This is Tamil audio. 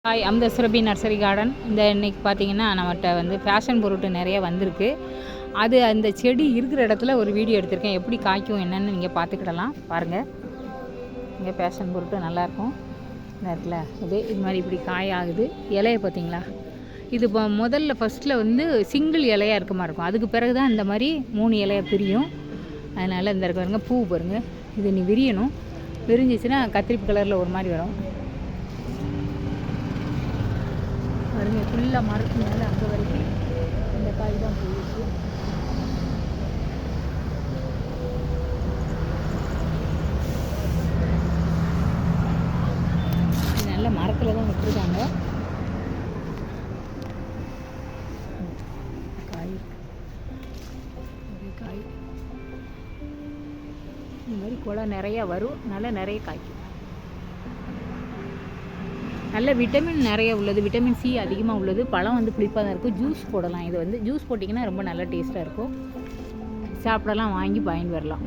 ஹாய், அந்த சுரபி நர்சரி கார்டன். இன்னைக்கு பார்த்தீங்கன்னா நம்மகிட்ட வந்து ஃபேஷன் பொருட்டு நிறைய வந்திருக்கு. அது அந்த செடி இருக்கிற இடத்துல ஒரு வீடியோ எடுத்திருக்கேன். எப்படி காய்க்கும் என்னென்னு நீங்கள் பார்த்துக்கிடலாம். பாருங்கள், இங்கே ஃபேஷன் பொருட்டு நல்லாயிருக்கும். இந்த இடத்துல இது மாதிரி இப்படி காய் ஆகுது. இலையை பார்த்தீங்களா? இது இப்போ முதல்ல ஃபஸ்ட்டில் வந்து சிங்கிள் இலையாக இருக்க மாதிரி இருக்கும். அதுக்கு பிறகு தான் இந்த மாதிரி 3 இலையை பிரியும். அதனால் இந்த இருக்க பாருங்கள், பூ பாருங்கள். இது நீ விரியணும். விரிஞ்சிச்சுன்னா கத்திரிப்பு கலரில் ஒரு மாதிரி வரும் பாருங்க. ஃபுல்லாக மரத்து மேலே அங்கே வரைக்கும் இந்த காய் தான் போயிடுச்சு. நல்ல மரத்தில் தான் விட்டுருக்காங்க. காய் காய் இந்த மாதிரி குலை நிறையா வரும். நல்லா நிறைய காய்க்கும். நல்ல விட்டமின் நிறைய உள்ளது. விட்டமின் சி அதிகமாக உள்ளது. பழம் வந்து புளிப்பாக தான் இருக்கும். ஜூஸ் போடலாம். இது வந்து ஜூஸ் போட்டிங்கன்னா ரொம்ப நல்ல டேஸ்ட்டாக இருக்கும். சாப்பிடலாம், வாங்கி பயன் வரலாம்.